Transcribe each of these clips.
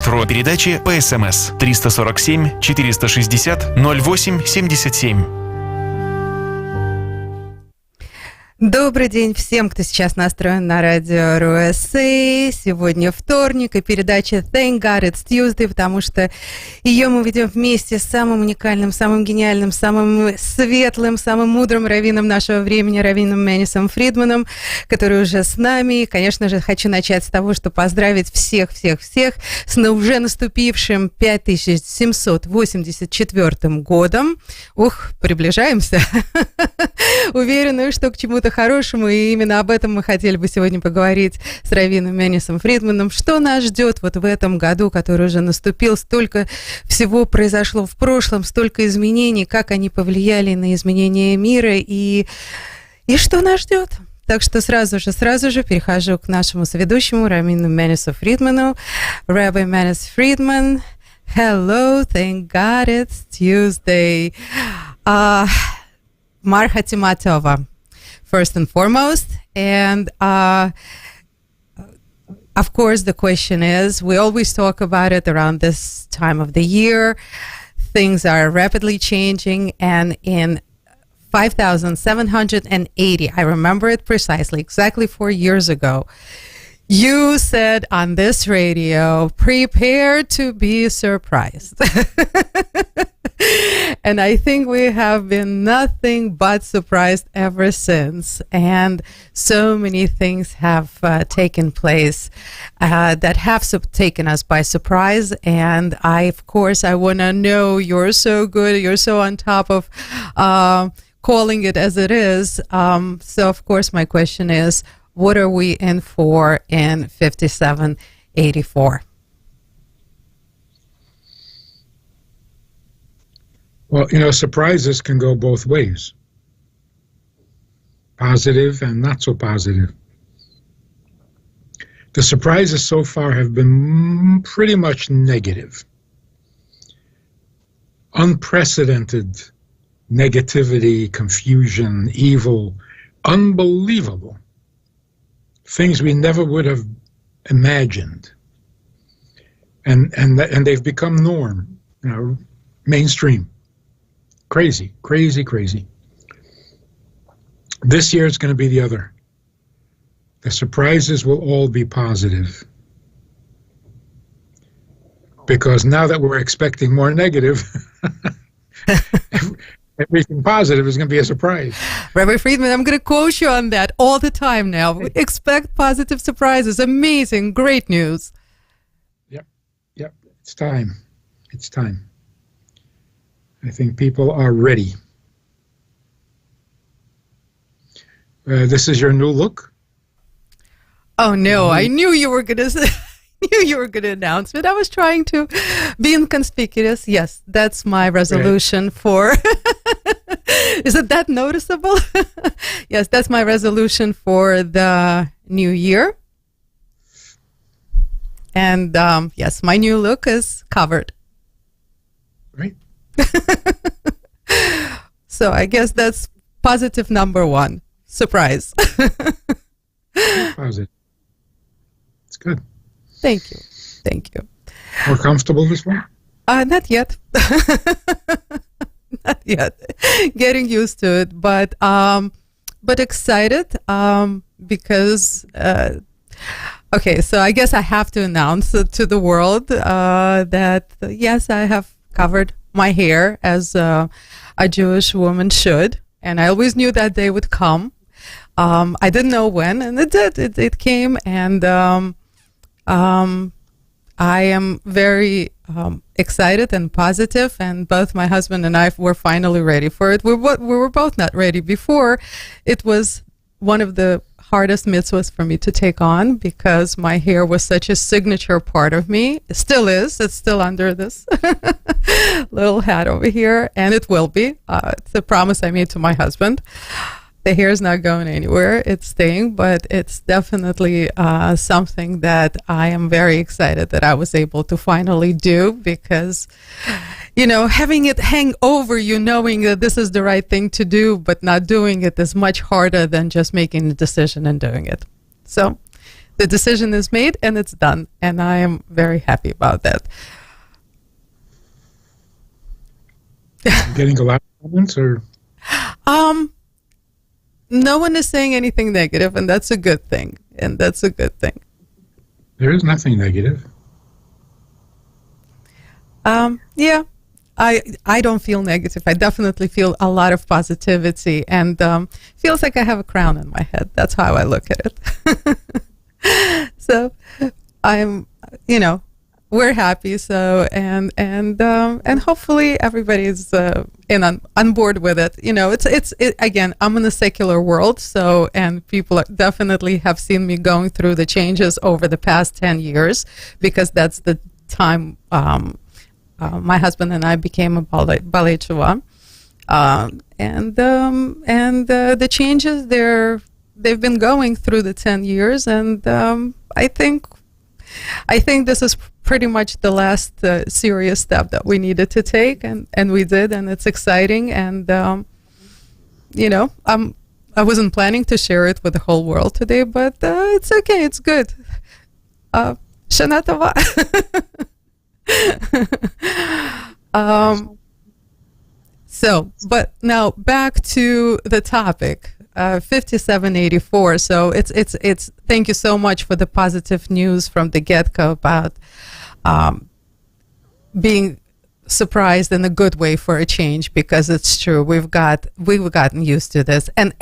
цифровой передачи по СМС 347 460 08 77. Добрый день всем, кто сейчас настроен на радио РУСА. Сегодня вторник и передача Thank God It's Tuesday, потому что ее мы ведем вместе с самым уникальным, самым гениальным, самым светлым, самым мудрым раввином нашего времени, раввином Манисом Фридманом, который уже с нами. И, конечно же, хочу начать с того, что поздравить всех-всех-всех с уже наступившим 5784 годом. Ух, приближаемся. Уверена, что к чему-то хорошему, и именно об этом мы хотели бы сегодня поговорить с раввином Манисом Фридманом. Что нас ждет вот в этом году, который уже наступил? Столько всего произошло в прошлом, столько изменений, как они повлияли на изменения мира, и что нас ждет? Так что сразу же перехожу к нашему соведущему, раввину Манису Фридману. Rabbi Manis Friedman, hello, thank God it's Tuesday. Mar Hatima Tova, first and foremost. And of course, the question is, we always talk about it around this time of the year. Things are rapidly changing, and in 5780, I remember it precisely, exactly 4 years ago, you said on this radio, prepare to be surprised. And I think we have been nothing but surprised ever since. And so many things have taken place that have taken us by surprise. And of course, I want to know, you're so good, you're so on top of calling it as it is. So, of course, my question is, what are we in for in 5784? Well, surprises can go both ways. Positive and not so positive. The surprises so far have been pretty much negative. Unprecedented negativity, confusion, evil, unbelievable. Things we never would have imagined. And they've become norm, mainstream. Crazy. This year it's going to be the other. The surprises will all be positive. Because now that we're expecting more negative, everything positive is going to be a surprise. Rabbi Friedman, I'm going to quote you on that all the time now. Expect positive surprises. Amazing. Great news. Yep. It's time. I think people are ready. This is your new look? Oh no, I knew you were going to announce it. I was trying to be inconspicuous. Yes, that's my resolution for... Is it that noticeable? Yes, that's my resolution for the new year. And yes, my new look is covered. Right. So I guess that's positive number one. Surprise. Positive. It's good. Thank you. More comfortable this one? Not yet. Not yet. Getting used to it, but excited because okay, so I guess I have to announce to the world that yes, I have covered my hair as a Jewish woman should, and I always knew that day would come. I didn't know when, and it did. It came, and I am very excited and positive, and both my husband and I were finally ready for it. We were both not ready before. It was one of the hardest mitzvahs for me to take on because my hair was such a signature part of me. It still is. It's still under this little hat over here, and it will be. It's a promise I made to my husband. The hair is not going anywhere. It's staying, but it's definitely something that I am very excited that I was able to finally do because, having it hang over you, knowing that this is the right thing to do, but not doing it is much harder than just making the decision and doing it. So the decision is made and it's done, and I am very happy about that. Getting a lot of comments, or no one is saying anything negative, and that's a good thing. there is nothing negative. Yeah, I don't feel negative. I definitely feel a lot of positivity, and feels like I have a crown on my head. That's how I look at it. So I'm, we're happy. So and hopefully everybody's on board with it. It's again, I'm in a secular world, so, and people definitely have seen me going through the changes over the past 10 years, because that's the time my husband and I became a ballet tshuva, and the changes they've been going through the 10 years, and I think this is pretty much the last serious step that we needed to take, and we did, and it's exciting, and I wasn't planning to share it with the whole world today, but it's okay, it's good. Shana tova. But now back to the topic. 5784. So it's thank you so much for the positive news from the get-go about being surprised in a good way for a change, because it's true, we've gotten used to this, and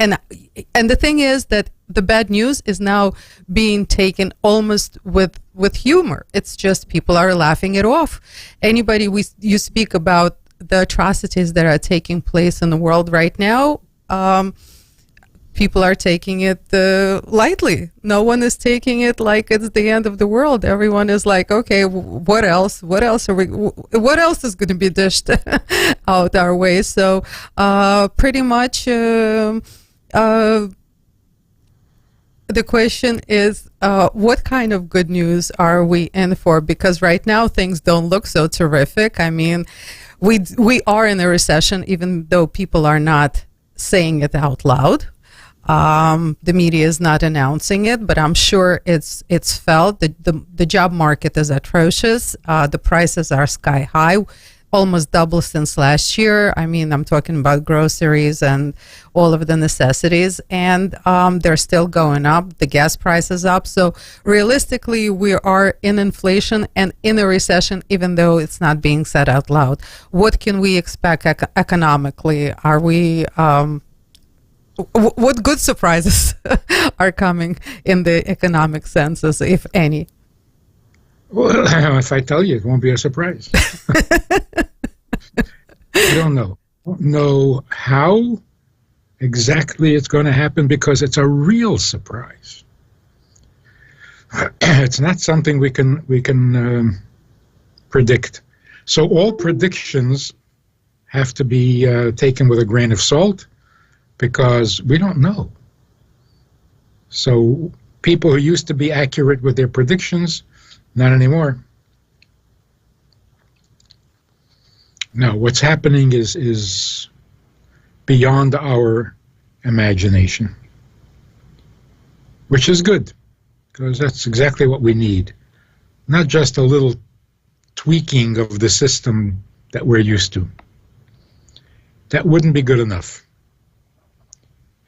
the thing is that the bad news is now being taken almost with humor. It's just people are laughing it off. Anybody you speak about the atrocities that are taking place in the world right now, people are taking it lightly. No one is taking it like it's the end of the world. Everyone is like, okay, what else? What else is going to be dished out our way? So pretty much the question is, what kind of good news are we in for? Because right now things don't look so terrific. I mean, we are in a recession, even though people are not saying it out loud. The media is not announcing it, but I'm sure it's felt. The job market is atrocious. The prices are sky high, almost double since last year. I mean, I'm talking about groceries and all of the necessities, and they're still going up. The gas price is up. So realistically, we are in inflation and in a recession, even though it's not being said out loud. What can we expect economically? Are we... what good surprises are coming in the economic senses, if any? Well, if I tell you, it won't be a surprise. I don't know how exactly it's going to happen, because it's a real surprise. It's not something we can predict. So all predictions have to be taken with a grain of salt, because we don't know. So people who used to be accurate with their predictions, not anymore. No, what's happening is beyond our imagination, which is good, because that's exactly what we need. Not just a little tweaking of the system that we're used to. That wouldn't be good enough.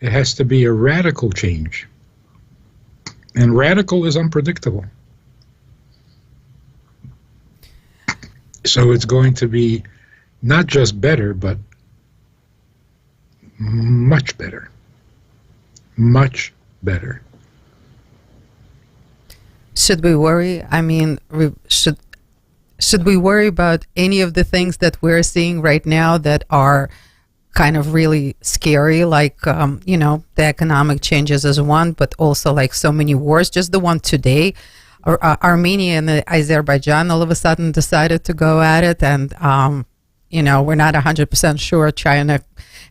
It has to be a radical change. And radical is unpredictable. So it's going to be not just better, but much better. Much better. Should we worry? I mean, should we worry about any of the things that we're seeing right now that are kind of really scary, like, the economic changes is one, but also like so many wars, just the one today, Armenia and Azerbaijan all of a sudden decided to go at it, and, we're not 100% sure China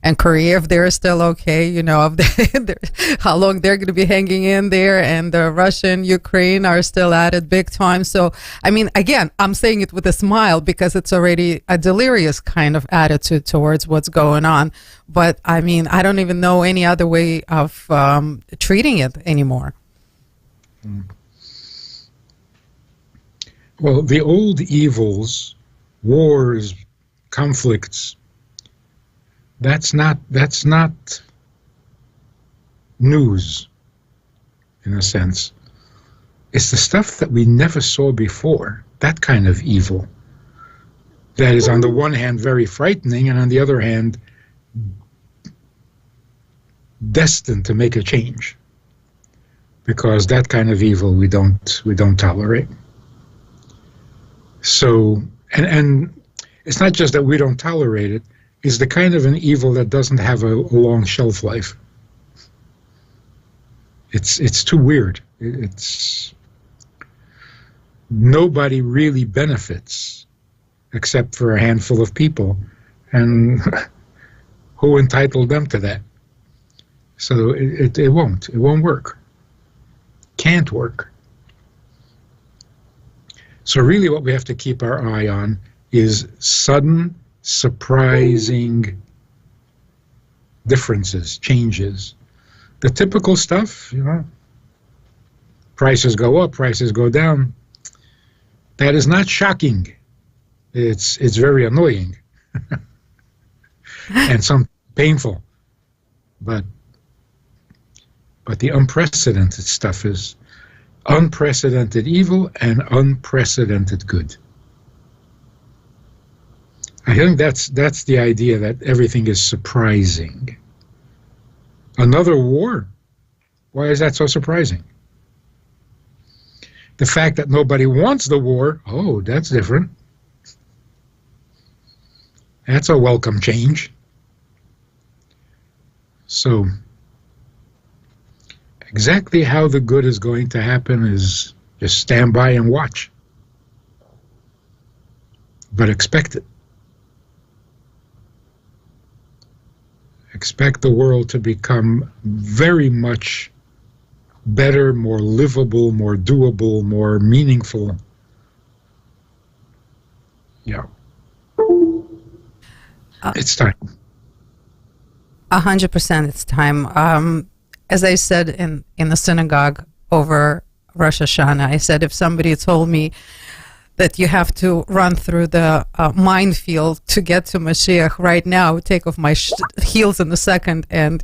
and Korea, if they're still okay, how long they're going to be hanging in there, and Russia and Ukraine are still at it big time. So, I mean, again, I'm saying it with a smile, because it's already a delirious kind of attitude towards what's going on. But, I mean, I don't even know any other way of treating it anymore. Well, the old evils, wars, conflicts, that's not news, in a sense. It's the stuff that we never saw before, that kind of evil, that is on the one hand very frightening, and on the other hand destined to make a change, because that kind of evil we don't tolerate. So, and it's not just that we don't tolerate it, it's the kind of an evil that doesn't have a long shelf life. It's too weird. It's nobody really benefits except for a handful of people, and who entitled them to that? So it won't work. Can't work. So really what we have to keep our eye on is sudden, surprising differences, changes. The typical stuff, prices go up, prices go down. That is not shocking. It's very annoying and some painful. But the unprecedented stuff is unprecedented evil and unprecedented good. I think that's the idea, that everything is surprising. Another war? Why is that so surprising? The fact that nobody wants the war, oh, that's different. That's a welcome change. So, exactly how the good is going to happen is just stand by and watch. But expect it. Expect the world to become very much better, more livable, more doable, more meaningful. Yeah. It's time. 100% it's time. As I said in the synagogue over Rosh Hashanah, I said, if somebody told me that you have to run through the minefield to get to Mashiach right now, I would take off my heels in a second and,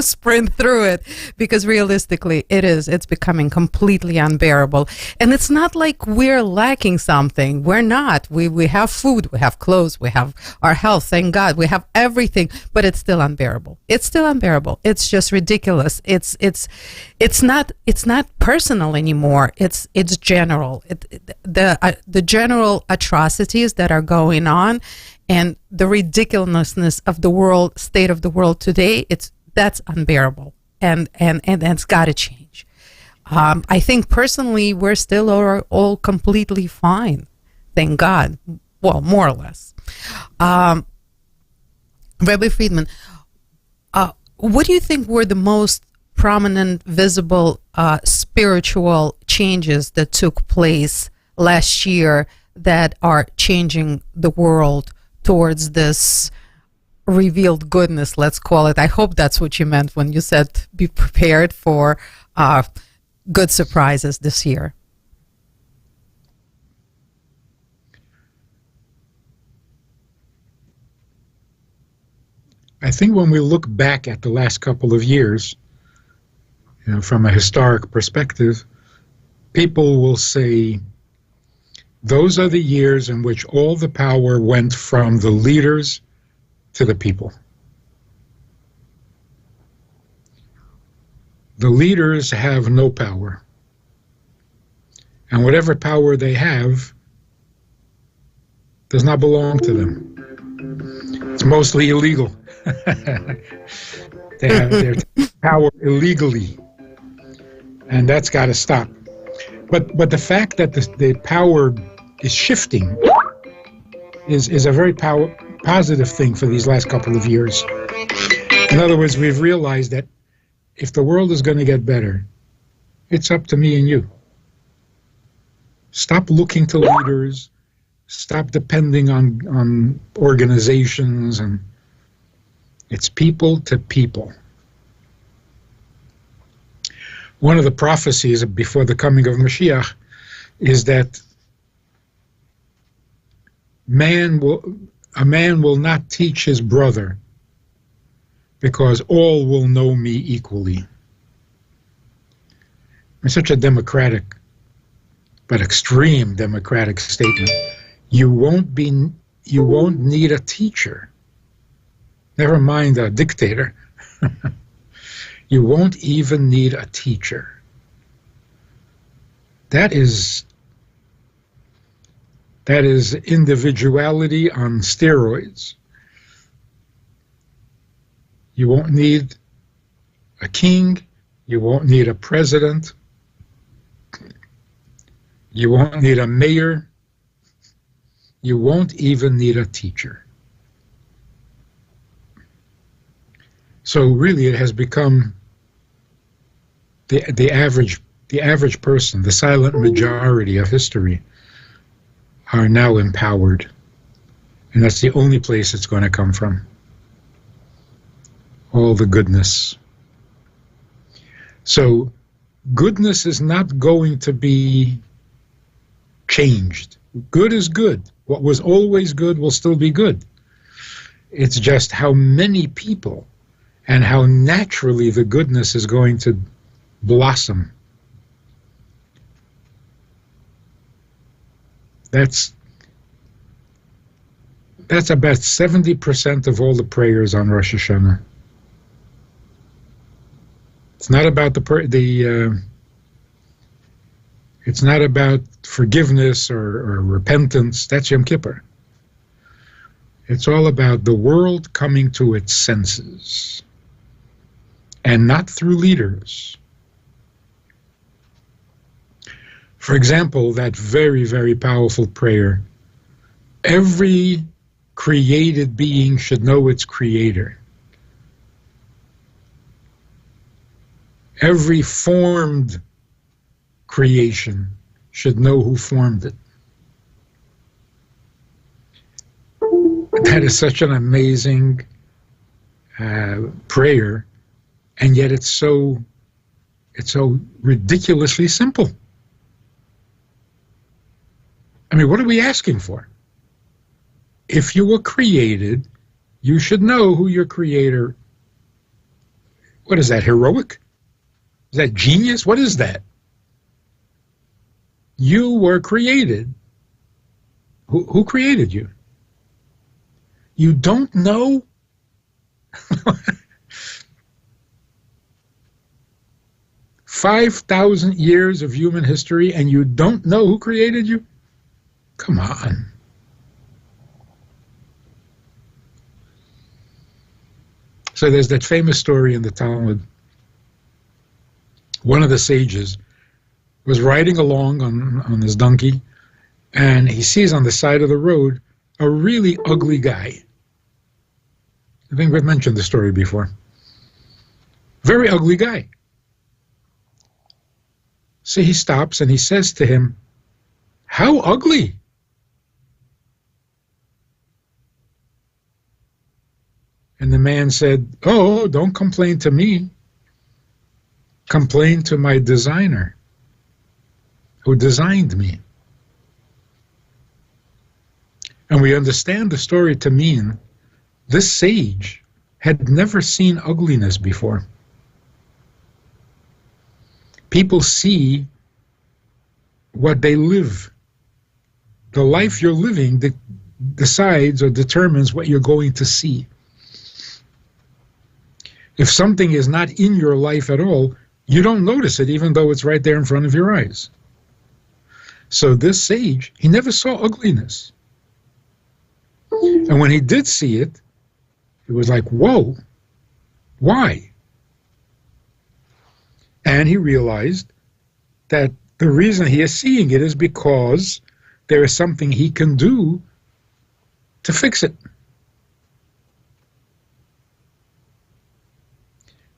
sprint through it, because realistically it's becoming completely unbearable. And it's not like we're lacking something. We're not. We have food, we have clothes, we have our health, thank God, we have everything, but it's still unbearable. It's still unbearable. It's just ridiculous. It's not personal anymore. It's general. The general atrocities that are going on and the ridiculousness of the state of the world today, that's unbearable, and it's got to change. I think personally we're still all completely fine, thank God. Well, more or less. Rabbi Fridman, what do you think were the most prominent, visible spiritual changes that took place last year that are changing the world towards this revealed goodness, let's call it? I hope that's what you meant when you said be prepared for good surprises this year. I think when we look back at the last couple of years, from a historic perspective, people will say those are the years in which all the power went from the leaders to the people. The leaders have no power. And whatever power they have does not belong to them. It's mostly illegal. They have their power illegally. And that's got to stop. But the fact that the power is shifting is a very positive thing for these last couple of years. In other words, we've realized that if the world is going to get better, it's up to me and you. Stop looking to leaders. Stop depending on organizations. And it's people to people. One of the prophecies before the coming of Mashiach is that a man will not teach his brother, because all will know me equally. It's such a democratic, but extreme democratic statement. You won't need a teacher. Never mind a dictator. You won't even need a teacher. That is individuality on steroids. You won't need a king. You won't need a president. You won't need a mayor. You won't even need a teacher. So really it has become the average person, the silent majority of history, are now empowered. And that's the only place it's going to come from. All the goodness. So goodness is not going to be changed. Good is good. What was always good will still be good. It's just how many people and how naturally the goodness is going to blossom. That's about 70% of all the prayers on Rosh Hashanah. It's not about it's not about forgiveness or repentance. That's Yom Kippur. It's all about the world coming to its senses, and not through leaders. For example, that very, very powerful prayer, every created being should know its creator. Every formed creation should know who formed it. That is such an amazing prayer, and yet it's so ridiculously simple. I mean, what are we asking for? If you were created, you should know who your creator. What is that, heroic? Is that genius? What is that? You were created. Who created you? You don't know? 5,000 years of human history, and you don't know who created you? Come on. So there's that famous story in the Talmud. One of the sages was riding along on his donkey, and he sees on the side of the road a really ugly guy. I think we've mentioned the story before. Very ugly guy. So he stops and he says to him, "How ugly?" And the man said, "Oh, don't complain to me. Complain to my designer who designed me." And we understand the story to mean this sage had never seen ugliness before. People see what they live. The life you're living decides or determines what you're going to see. If something is not in your life at all, you don't notice it, even though it's right there in front of your eyes. So this sage, he never saw ugliness. And when he did see it, it was like, whoa, why? And he realized that the reason he is seeing it is because there is something he can do to fix it.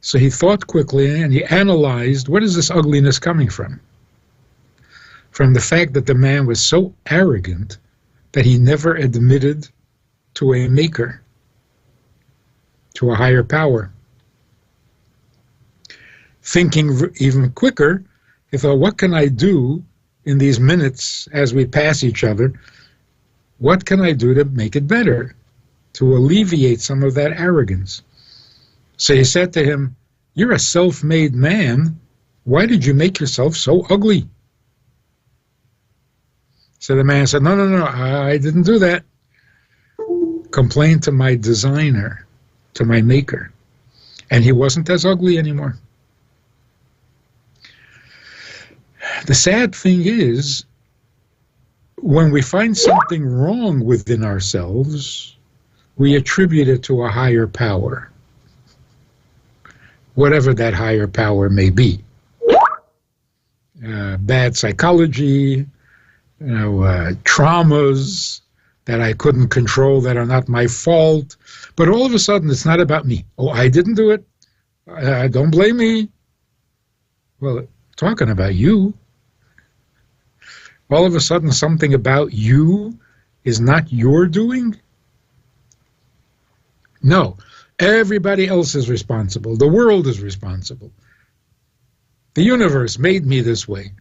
So he thought quickly and he analyzed, what is this ugliness coming from? From the fact that the man was so arrogant that he never admitted to a maker, to a higher power. Thinking even quicker, he thought, what can I do in these minutes as we pass each other? What can I do to make it better, to alleviate some of that arrogance? So he said to him, you're a self-made man. Why did you make yourself so ugly? So the man said, no, I didn't do that. Complained to my designer, to my maker. And he wasn't as ugly anymore. The sad thing is, when we find something wrong within ourselves, we attribute it to a higher power, whatever that higher power may be. Bad psychology, traumas that I couldn't control that are not my fault. But all of a sudden, it's not about me. Oh, I didn't do it. Don't blame me. Well, talking about you. All of a sudden, something about you is not your doing? No. Everybody else is responsible. The world is responsible. The universe made me this way.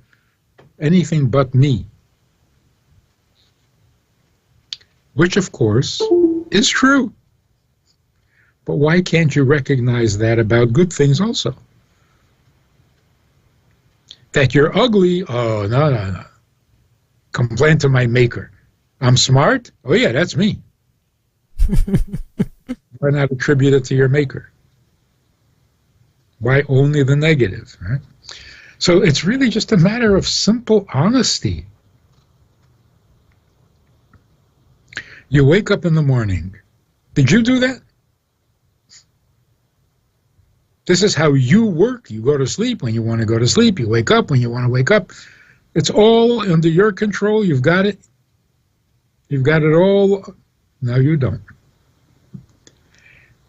Anything but me. Which, of course, is true. But why can't you recognize that about good things also? That you're ugly? Oh, no. Complain to my maker. I'm smart? Oh, yeah, that's me. Why not attribute it to your maker? Why only the negative? Right? So it's really just a matter of simple honesty. You wake up in the morning. Did you do that? This is how you work. You go to sleep when you want to go to sleep. You wake up when you want to wake up. It's all under your control. You've got it. You've got it all. No, you don't.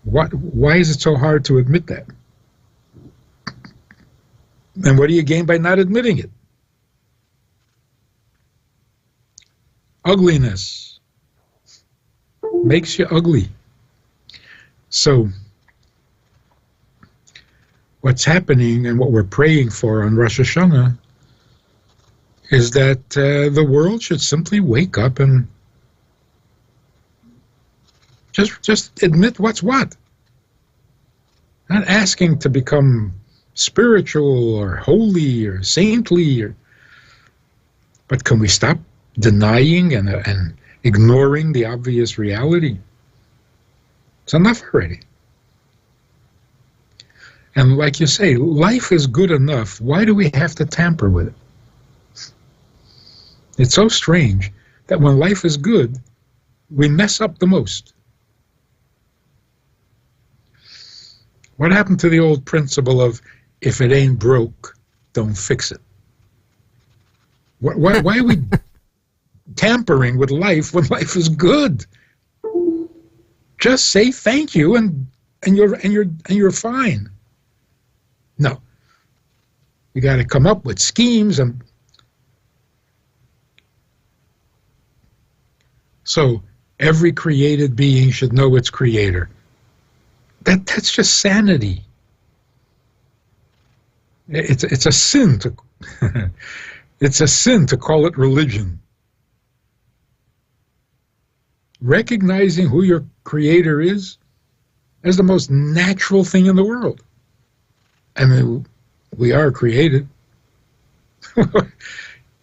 Why is it so hard to admit that? And what do you gain by not admitting it? Ugliness makes you ugly. So what's happening and what we're praying for on Rosh Hashanah is that the world should simply wake up and just admit what's what. Not asking to become spiritual or holy or saintly, but can we stop denying and ignoring the obvious reality? It's enough already. And like you say, life is good enough. Why do we have to tamper with it? It's so strange that when life is good, we mess up the most. What happened to the old principle of, if it ain't broke, don't fix it? Why are we tampering with life when life is good? Just say thank you and you're fine. No. You got to come up with schemes and so every created being should know its creator. That's just sanity. It's a sin to it's a sin to call it religion. Recognizing who your creator is the most natural thing in the world. I mean, we are created.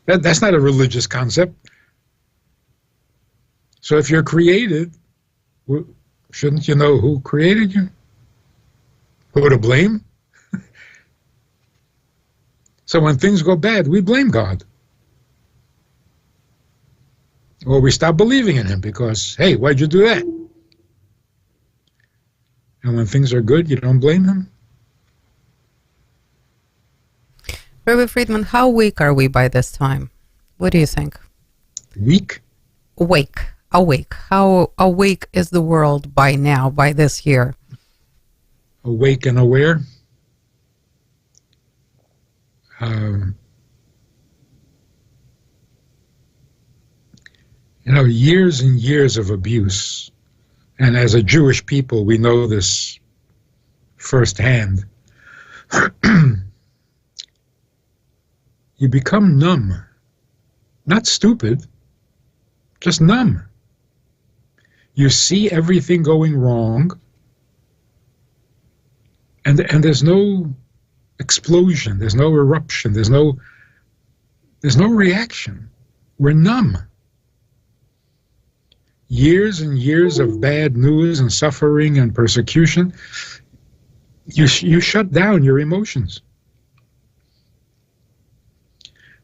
That's not a religious concept. So if you're created, shouldn't you know who created you? Who to blame? So when things go bad, we blame God. Or we stop believing in him because, hey, why'd you do that? And when things are good, you don't blame him? Rabbi Fridman, how weak are we by this time? What do you think? Weak? Awake. How awake is the world by now, by this year? Awake and aware? Years and years of abuse, and as a Jewish people, we know this firsthand. You become numb. Not stupid, just numb. You see everything going wrong, and there's no explosion, there's no eruption, there's no reaction. We're numb. Years and years of bad news and suffering and persecution, you shut down your emotions.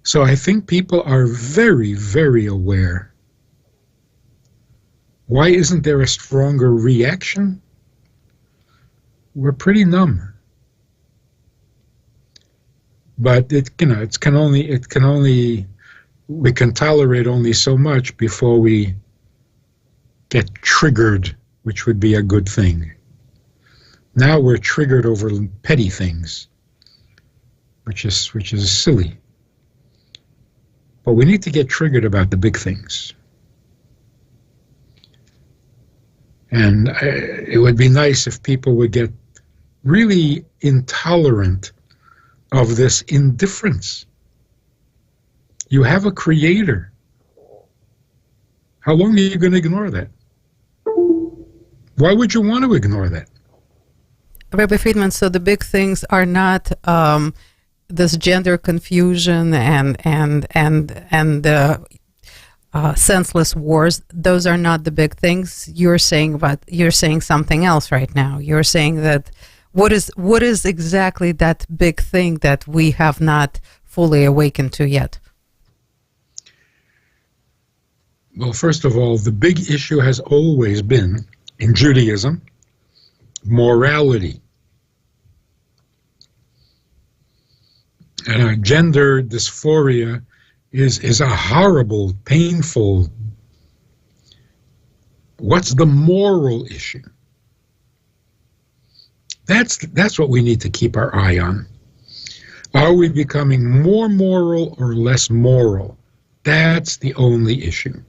So I think people are very, very aware. Why isn't there a stronger reaction? We're pretty numb. But we can tolerate only so much before we get triggered, which would be a good thing. Now we're triggered over petty things, which is silly. But we need to get triggered about the big things. And it would be nice if people would get really intolerant of this indifference. You have a creator. How long are you going to ignore that? Why would you want to ignore that? Rabbi Fridman, so the big things are not this gender confusion and senseless wars. Those are not the big things you're saying. But you're saying something else right now. You're saying that what is exactly that big thing that we have not fully awakened to yet? Well, first of all, the big issue has always been, in Judaism, morality. Gender dysphoria is a horrible, painful. What's the moral issue? That's what we need to keep our eye on. Are we becoming more moral or less moral? That's the only issue.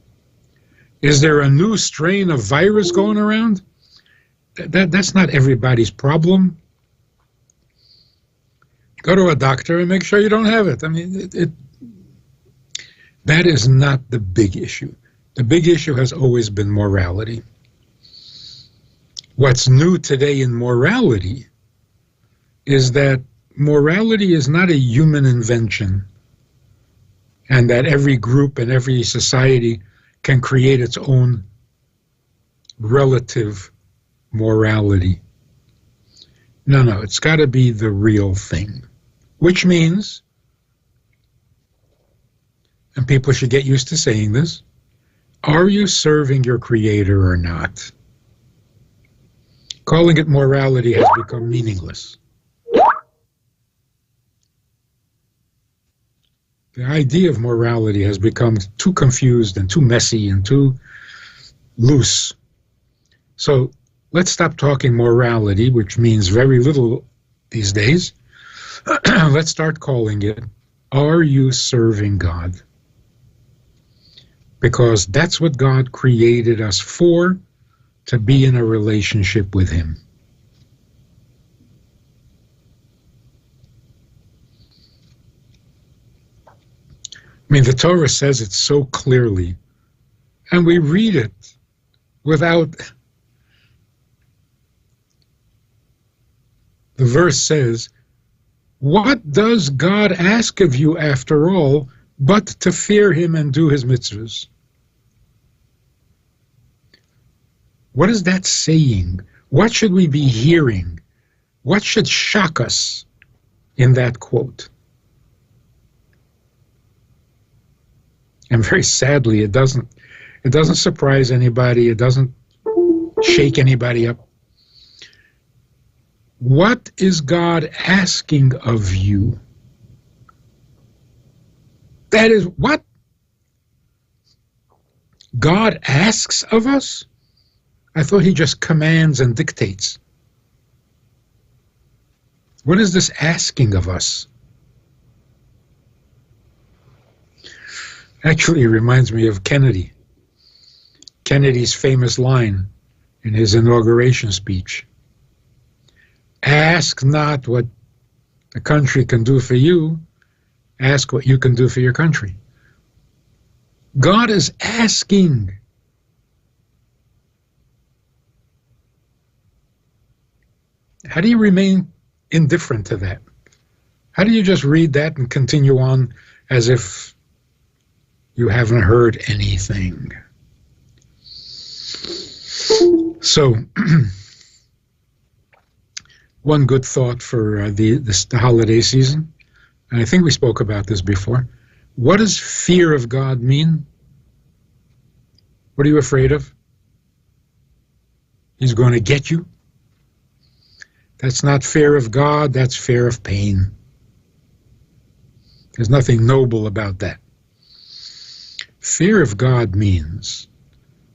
Is there a new strain of virus going around? That's not everybody's problem. Go to a doctor and make sure you don't have it. I mean, that is not the big issue. The big issue has always been morality. What's new today in morality is that morality is not a human invention, and that every group and every society can create its own relative morality. No, it's got to be the real thing, which means, and people should get used to saying this, are you serving your Creator or not? Calling it morality has become meaningless. The idea of morality has become too confused and too messy and too loose. So let's stop talking morality, which means very little these days. Let's start calling it, are you serving God? Because that's what God created us for, to be in a relationship with Him. I mean, the Torah says it so clearly, and we read it without... The verse says, what does God ask of you after all, but to fear Him and do His mitzvahs? What is that saying? What should we be hearing? What should shock us in that quote? And very sadly, it doesn't surprise anybody. It doesn't shake anybody up. What is God asking of you? That is what God asks of us? I thought He just commands and dictates. What is this asking of us? Actually, it reminds me of Kennedy. Kennedy's famous line in his inauguration speech. Ask not what the country can do for you. Ask what you can do for your country. God is asking. How do you remain indifferent to that? How do you just read that and continue on as if you haven't heard anything? So, one good thought for the holiday season, and I think we spoke about this before. What does fear of God mean? What are you afraid of? He's going to get you? That's not fear of God, that's fear of pain. There's nothing noble about that. Fear of God means,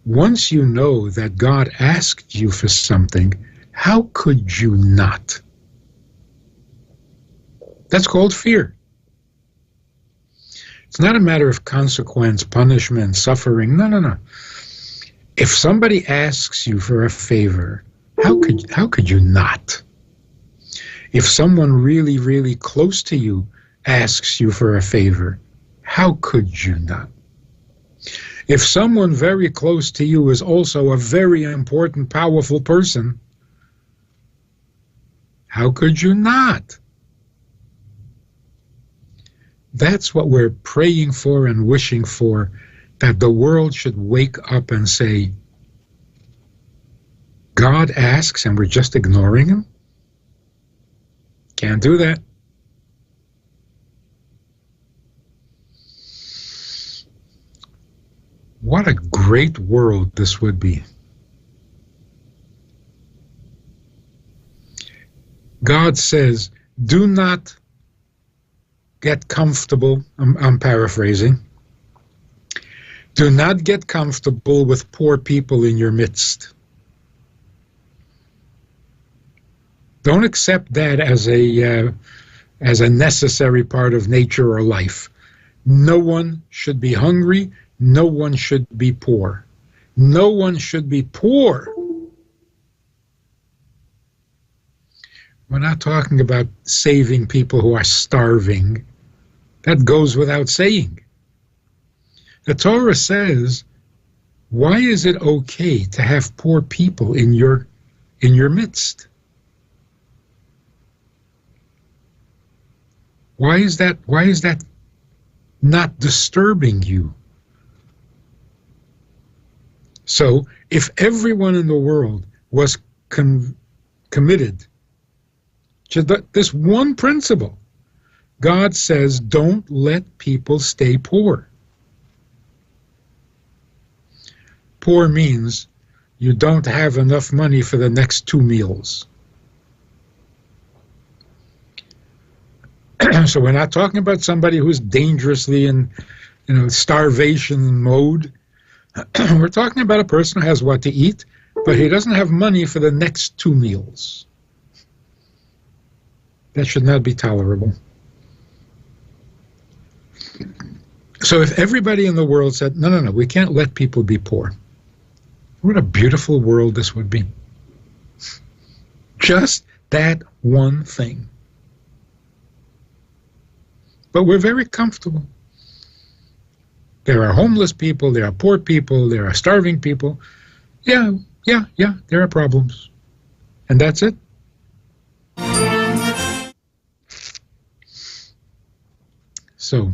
once you know that God asked you for something, how could you not? That's called fear. It's not a matter of consequence, punishment, suffering. No. If somebody asks you for a favor, how could you not? If someone really, really close to you asks you for a favor, how could you not? If someone very close to you is also a very important, powerful person, how could you not? That's what we're praying for and wishing for, that the world should wake up and say, God asks and we're just ignoring him? Can't do that. What a great world this would be. God says, do not get comfortable. I'm paraphrasing. Do not get comfortable with poor people in your midst. Don't accept that as a necessary part of nature or life. No one should be hungry. No one should be poor. No one should be poor. We're not talking about saving people who are starving. That goes without saying. The Torah says, why is it okay to have poor people in your midst? Why is that not disturbing you? So, if everyone in the world was committed to this one principle, God says, don't let people stay poor. Poor means you don't have enough money for the next 2 meals. So we're not talking about somebody who's dangerously in starvation mode. We're talking about a person who has what to eat, but he doesn't have money for the next 2 meals. That should not be tolerable. So if everybody in the world said, no, we can't let people be poor, what a beautiful world this would be. Just that one thing. But we're very comfortable. There are homeless people, there are poor people, there are starving people. Yeah, there are problems. And that's it. So,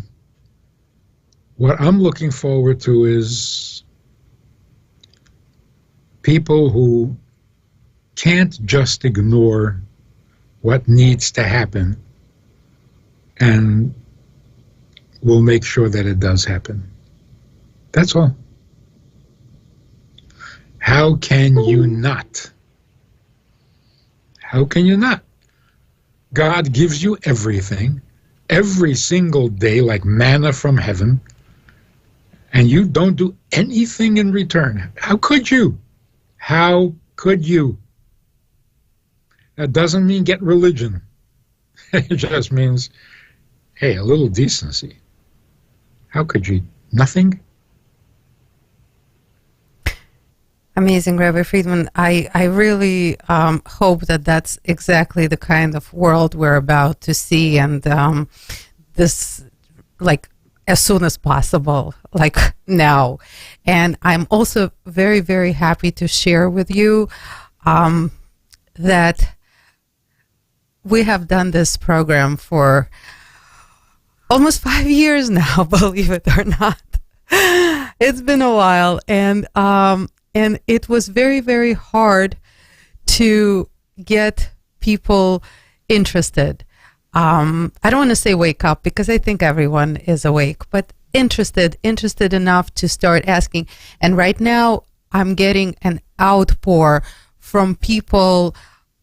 what I'm looking forward to is people who can't just ignore what needs to happen and will make sure that it does happen. That's all. How can you not? How can you not? God gives you everything, every single day, like manna from heaven, and you don't do anything in return. How could you? How could you? That doesn't mean get religion. It just means, hey, a little decency. How could you? Nothing? Amazing, Rabbi Fridman. I really hope that that's exactly the kind of world we're about to see, and this, like, as soon as possible, like now. And I'm also very, very happy to share with you that we have done this program for almost 5 years now, believe it or not. It's been a while, and it was very, very hard to get people interested. I don't want to say wake up, because I think everyone is awake, but interested enough to start asking. And right now I'm getting an outpour from people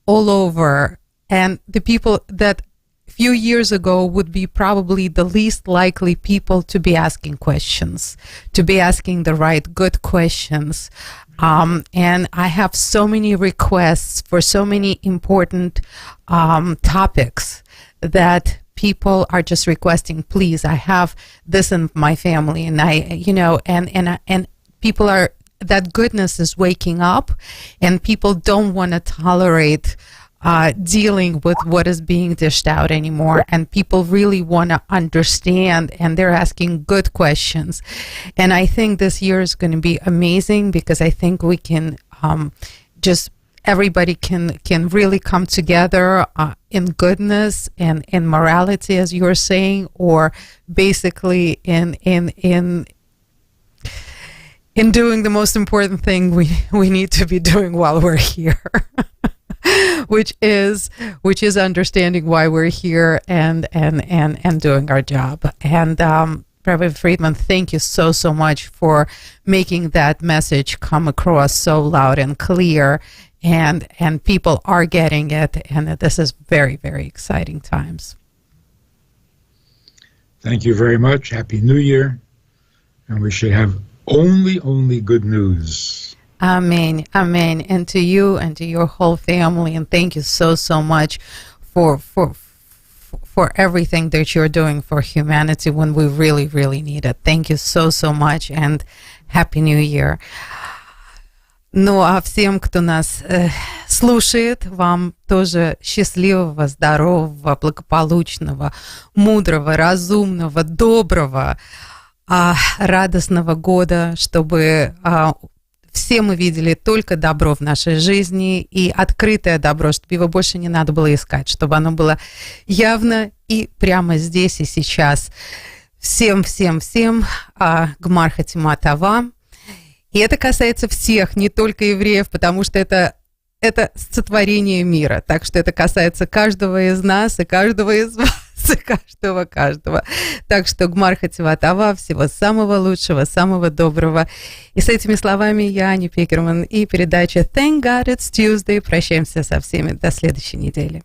all over, and the people that a few years ago would be probably the least likely people to be asking questions, to be asking the right, good questions. And I have so many requests for so many important topics that people are just requesting, please, I have this in my family, and and people are, that goodness is waking up, and people don't want to tolerate dealing with what is being dished out anymore, and people really want to understand, and they're asking good questions. And I think this year is going to be amazing, because I think we can everybody can really come together in goodness and in morality, as you're saying, or basically in doing the most important thing we need to be doing while we're here. which is understanding why we're here and doing our job. And Rabbi Fridman, thank you so much for making that message come across so loud and clear, and people are getting it, and this is very, very exciting times. Thank you very much. Happy New Year, and we should have only good news. Amen, amen. And to you and to your whole family, and thank you so much for everything that you're doing for humanity when we really, really need it. Thank you so much, and Happy New Year. Ну, а всем, кто нас слушает, вам тоже счастливого, здорового, благополучного, мудрого, разумного, доброго, радостного года, чтобы все мы видели только добро в нашей жизни, и открытое добро, чтобы его больше не надо было искать, чтобы оно было явно и прямо здесь и сейчас. Всем Гмар Хатима Това. И это касается всех, не только евреев, потому что это сотворение мира. Так что это касается каждого из нас и каждого из вас, и каждого. Так что Гмар Хатима Това, всего самого лучшего, самого доброго. И с этими словами я, Аня Пекерман, и передача Thank God It's Tuesday. Прощаемся со всеми до следующей недели.